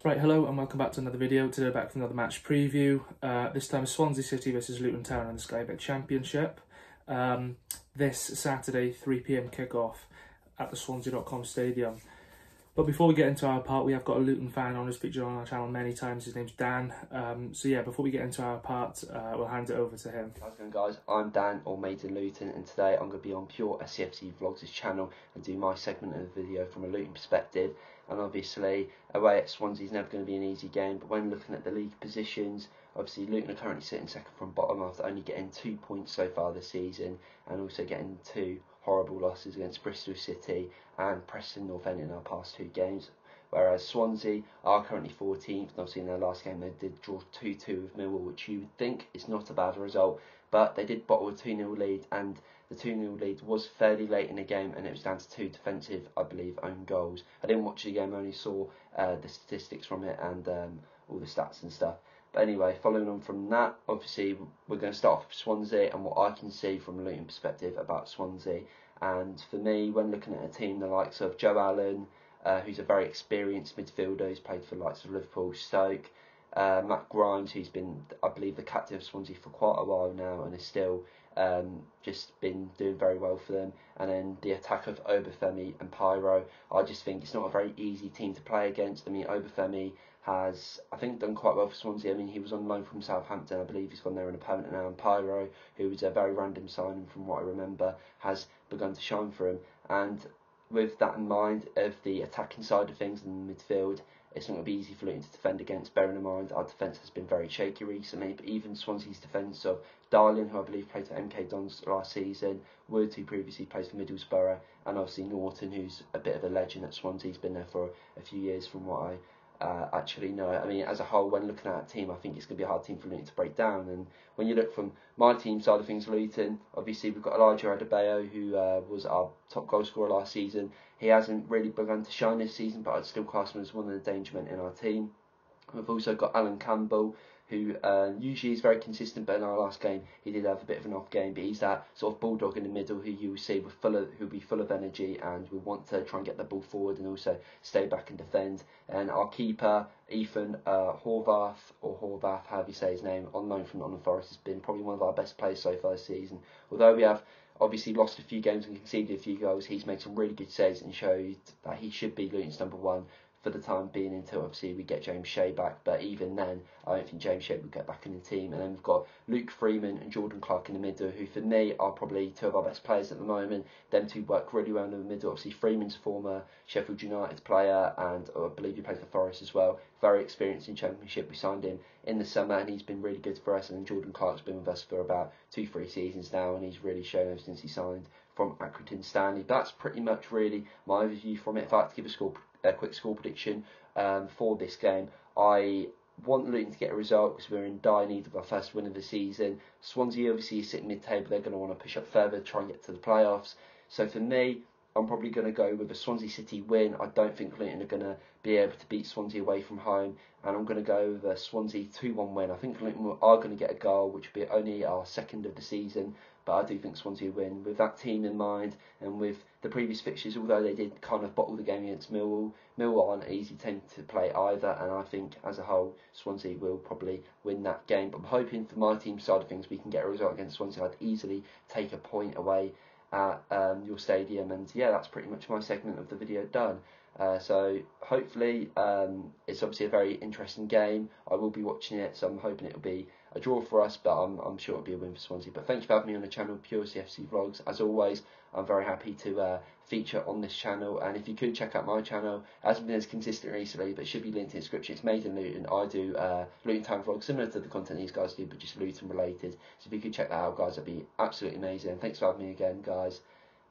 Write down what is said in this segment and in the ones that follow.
Right, hello and welcome back to another video. Today back for another match preview. This time Swansea City versus Luton Town in the Sky Bet Championship. This Saturday 3 PM kickoff at the Swansea.com Stadium. But before we get into our part, we have got a Luton fan on who's featured on our channel many times. His name's Dan. So yeah, before we get into our part, we'll hand it over to him. How's it going, guys? I'm Dan, or Made in Luton, and today I'm going to be on Pure SCFC Vlogs' channel and do my segment of the video from a Luton perspective. And obviously, away at Swansea is never going to be an easy game, but when looking at the league positions, obviously Luton are currently sitting second from bottom after only getting 2 points so far this season, and also getting 2 horrible losses against Bristol City and Preston North End in our past 2 games. Whereas Swansea are currently 14th, and obviously in their last game they did draw 2-2 with Millwall, which you would think is not a bad result, but they did bottle a 2-0 lead, and the 2-0 lead was fairly late in the game, and it was down to 2 defensive, I believe, own goals. I didn't watch the game, I only saw the statistics from it and all the stats and stuff. But anyway, following on from that, obviously we're going to start off with Swansea and what I can see from a Luton perspective about Swansea. And for me, when looking at a team the likes of Joe Allen, who's a very experienced midfielder, who's played for the likes of Liverpool, Stoke, Matt Grimes, who's been, I believe, the captain of Swansea for quite a while now and is still just been doing very well for them. And then the attack of Obafemi and Pyro, I just think it's not a very easy team to play against. I mean, Obafemi has, I think, done quite well for Swansea. I mean, he was on loan from Southampton. I believe he's gone there in a permanent now. And Pyro, who was a very random signing from what I remember, has begun to shine for him. And with that in mind, of the attacking side of things in the midfield, it's not going to be easy for Luton to defend against, bearing in mind our defence has been very shaky recently, but even Swansea's defence of Darling, who I believe played for MK Dons last season, Wood, who previously played for Middlesbrough, and obviously Norton, who's a bit of a legend at Swansea. He's been there for a few years from what I actually know. I mean, as a whole, when looking at that team, I think it's going to be a hard team for Luton to break down. And when you look from my team side of things, Luton, obviously we've got Elijah Adebayo, who was our top goal scorer last season. He hasn't really begun to shine this season, but I'd still class him as one of the danger men in our team. We've also got Alan Campbell, who usually is very consistent, but in our last game he did have a bit of an off game. But he's that sort of bulldog in the middle who you will see who'll be full of energy and will want to try and get the ball forward and also stay back and defend. And our keeper, Ethan Horvath, or Horvath, however you say his name, on loan from Nottingham Forest, has been probably one of our best players so far this season. Although we have obviously lost a few games and conceded a few goals, he's made some really good saves and showed that he should be Luton's number one for the time being, until obviously we get James Shea back. But even then, I don't think James Shea will get back in the team. And then we've got Luke Freeman and Jordan Clark in the middle, who for me are probably 2 of our best players at the moment. Them 2 work really well in the middle. Obviously Freeman's a former Sheffield United player, and I believe he plays for Forest as well. Very experienced in Championship. We signed him in the summer and he's been really good for us. And then Jordan Clark's been with us for about 2-3 seasons now, and he's really shown ever since he signed from Accrington Stanley. That's pretty much really my overview from it. If I had to give a quick score prediction for this game, I want Luton to get a result because we're in dire need of our first win of the season. Swansea obviously is sitting mid-table. They're going to want to push up further, try and get to the playoffs. So for me, I'm probably going to go with a Swansea City win. I don't think Luton are going to be able to beat Swansea away from home, and I'm going to go with a Swansea 2-1 win. I think Luton are going to get a goal, which will be only our second of the season, but I do think Swansea win. With that team in mind, and with the previous fixtures, although they did kind of bottle the game against Millwall aren't an easy team to play either, and I think as a whole Swansea will probably win that game. But I'm hoping for my team side of things we can get a result against Swansea. I'd easily take a point away at your stadium. And yeah, that's pretty much my segment of the video done. So hopefully it's obviously a very interesting game. I will be watching it, so I'm hoping it'll be a draw for us, but I'm sure it'll be a win for Swansea. But thank you for having me on the channel, Pure SCFC Vlogs. As always, I'm very happy to feature on this channel, and if you could check out my channel, it hasn't been as consistent recently, but it should be linked in the description. It's Made in Luton. I do Luton Town vlogs similar to the content these guys do, but just Luton related. So if you could check that out, guys, that'd be absolutely amazing. Thanks for having me again, guys.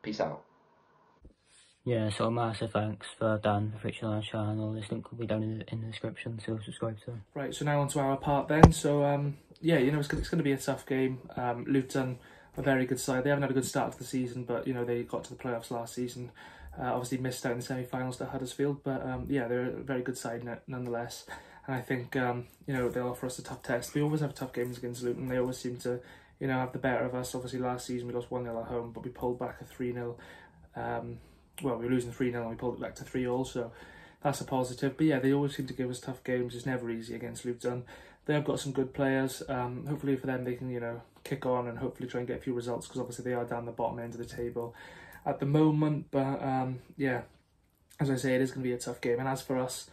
Peace out. Yeah, so massive thanks for Dan for featuring on our channel. This link will be down in the description, so subscribe to him. Right, so now on to our part then. So yeah, you know, it's going to be a tough game. Luton, a very good side. They haven't had a good start to the season, but you know, they got to the playoffs last season. Obviously missed out in the semi-finals to Huddersfield, but yeah, they're a very good side nonetheless. And I think you know, they'll offer us a tough test. We always have tough games against Luton. They always seem to, you know, have the better of us. Obviously last season we lost 1-0 at home, but we pulled back a 3-0. Well, we were losing 3-0 and we pulled it back to 3-all. So that's a positive. But yeah, they always seem to give us tough games. It's never easy against Luton. They have got some good players. Hopefully for them, they can, you know, kick on and hopefully try and get a few results, because obviously they are down the bottom end of the table at the moment. But yeah, as I say, it is going to be a tough game. And as for us,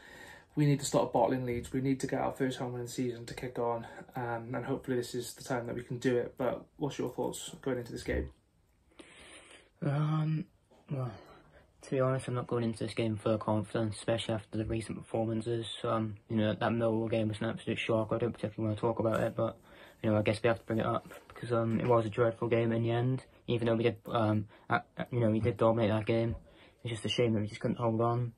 we need to start bottling leads. We need to get our first home win of the season to kick on, and hopefully this is the time that we can do it. But what's your thoughts going into this game? Well, to be honest, I'm not going into this game full of confidence, especially after the recent performances. You know, that Millwall game was an absolute shock. I don't particularly want to talk about it, but you know, I guess we have to bring it up because it was a dreadful game in the end. Even though we did, you know, we did dominate that game. It's just a shame that we just couldn't hold on.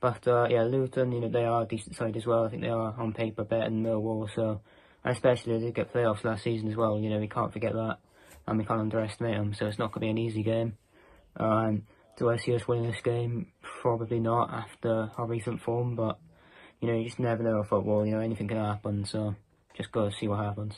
But yeah, Luton, you know, they are a decent side as well. I think they are on paper better than Millwall. So, and especially they did get playoffs last season as well. You know, we can't forget that, and we can't underestimate them. So it's not going to be an easy game. Do I see us winning this game? Probably not after our recent form, but you know, you just never know with football. You know, anything can happen. So just got to see what happens.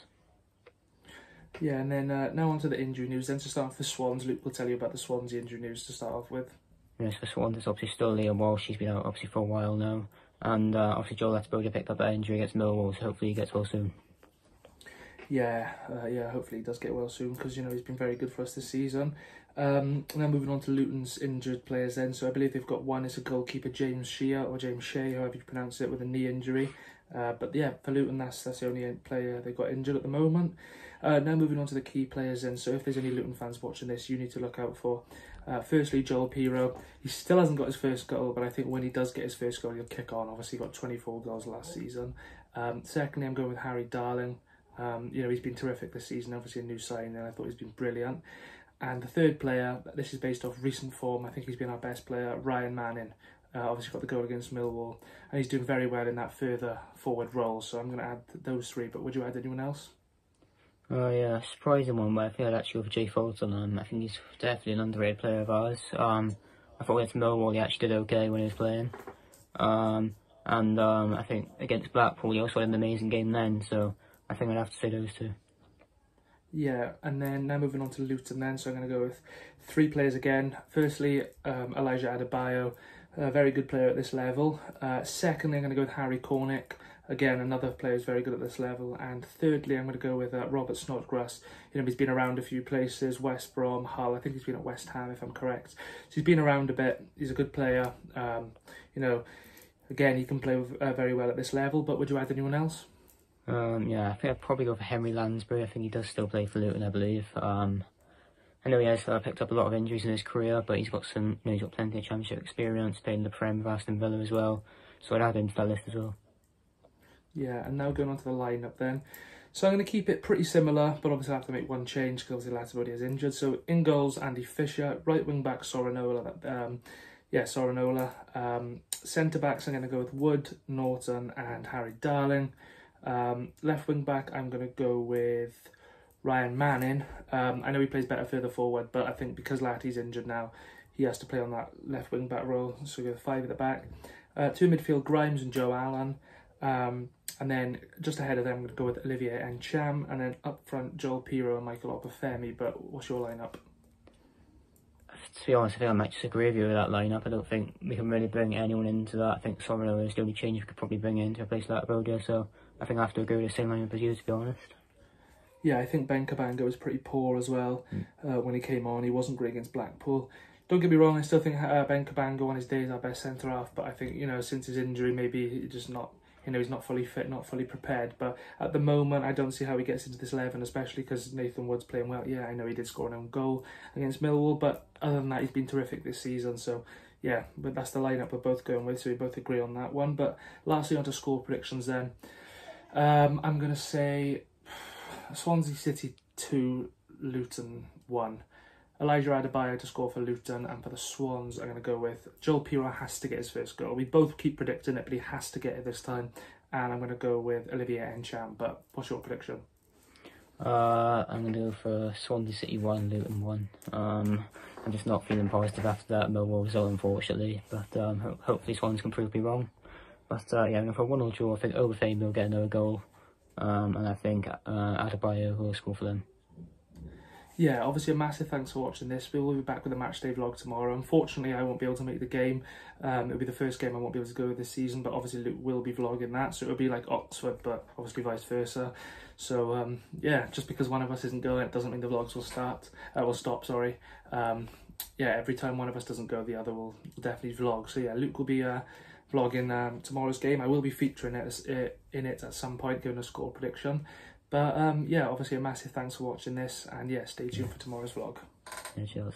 Yeah, and then now on to the injury news. Then to start off with Swans, Luke will tell you about the Swansea injury news to start off with. Yes, for Swans, it's obviously still Liam Walsh. She's been out obviously for a while now, and obviously Joel Latibeaudiere picked up that injury against Millwall, so hopefully he gets well soon. Yeah, hopefully he does get well soon, because you know he's been very good for us this season. Now moving on to Luton's injured players then. So I believe they've got one is a goalkeeper, James Shea, however you pronounce it, with a knee injury. But yeah, for Luton, that's the only player they got injured at the moment. Now moving on to the key players then. So if there's any Luton fans watching this, you need to look out for. Firstly, Joel Piroe. He still hasn't got his first goal, but I think when he does get his first goal, he'll kick on. Obviously, he got 24 goals last season. Secondly, I'm going with Harry Darling. You know, he's been terrific this season. Obviously, a new signing, and I thought he's been brilliant. And the third player, this is based off recent form. I think he's been our best player, Ryan Manning. Obviously got the goal against Millwall, and he's doing very well in that further forward role. So I'm going to add those three. But would you add anyone else? Oh yeah, surprising one, but I feel I'd actually go for Jay Fulton. I think he's definitely an underrated player of ours. I thought against Millwall he actually did okay when he was playing. I think against Blackpool he also had an amazing game then, so I think I'd have to say those two. Yeah, and then now moving on to Luton then, so I'm going to go with three players again. Firstly, Elijah Adebayo, a very good player at this level. Secondly, I'm going to go with Harry Cornick. Again, another player who's very good at this level. And thirdly, I'm going to go with Robert Snodgrass. You know, he's been around a few places, West Brom, Hull. I think he's been at West Ham, if I'm correct. So he's been around a bit. He's a good player. You know, again, he can play very well at this level. But would you add anyone else? Yeah, I think I'd probably go for Henry Lansbury. I think he does still play for Luton, I believe. I know he has picked up a lot of injuries in his career, but he's got he's got plenty of championship experience, playing in the Prem with Aston Villa as well. So I'd add him to that list as well. Yeah, and now going on to the lineup then. So I'm going to keep it pretty similar, but obviously I have to make one change because obviously Latibeaudiere is injured. So in goals, Andy Fisher. Right wing back, Sorinola. Sorinola. Centre backs, I'm going to go with Wood, Norton and Harry Darling. Left wing back, I'm going to go with Ryan Manning. I know he plays better further forward, but I think because Latty's injured now, he has to play on that left wing back role. So we go 5 at the back. 2 midfield, Grimes and Joe Allen. And then just ahead of them, I'm going to go with Olivier Ntcham. And then up front, Joel Piroe and Michael Obafemi. But what's your lineup? To be honest, I think I might disagree with you with that lineup. I don't think we can really bring anyone into that. I think Sorinola is the only change we could probably bring in to replace Latibeaudiere. So I think I have to agree with the same lineup as you, to be honest. Yeah, I think Ben Cabango was pretty poor as well when he came on. He wasn't great against Blackpool. Don't get me wrong, I still think Ben Cabango on his day is our best centre-half, but I think, you know, since his injury, maybe he's just not, you know, he's not fully fit, not fully prepared. But at the moment, I don't see how he gets into this 11, especially because Nathan Wood's playing well. Yeah, I know he did score an own goal against Millwall, but other than that, he's been terrific this season. So, yeah, but that's the lineup we're both going with, so we both agree on that one. But lastly, on to score predictions then. I'm going to say Swansea City 2, Luton 1. Elijah Adebayo to score for Luton, and for the Swans, I'm going to go with Joel Piroe has to get his first goal. We both keep predicting it, but he has to get it this time. And I'm going to go with Olivier Ntcham. But what's your prediction? I'm going to go for Swansea City 1, Luton 1. I'm just not feeling positive after that Millwall result, unfortunately. But hopefully Swans can prove me wrong. But yeah, I'm going for a 1-1 draw. I think Obafemi will get another goal. And I think Adebayo will score for them. yeah, obviously a massive thanks for watching this. We will be back with a matchday vlog tomorrow. Unfortunately, I won't be able to make the game. It'll be the first game I won't be able to go this season, but obviously Luke will be vlogging that, so it'll be like Oxford, but obviously vice versa. So yeah, just because one of us isn't going, it doesn't mean the vlogs will stop. Sorry. Yeah, every time one of us doesn't go, the other will definitely vlog. So yeah, Luke will be vlogging tomorrow's game. I will be featuring in it at some point, giving a score prediction. But yeah, obviously a massive thanks for watching this, and yeah, stay tuned for tomorrow's vlog. Yeah, cheers.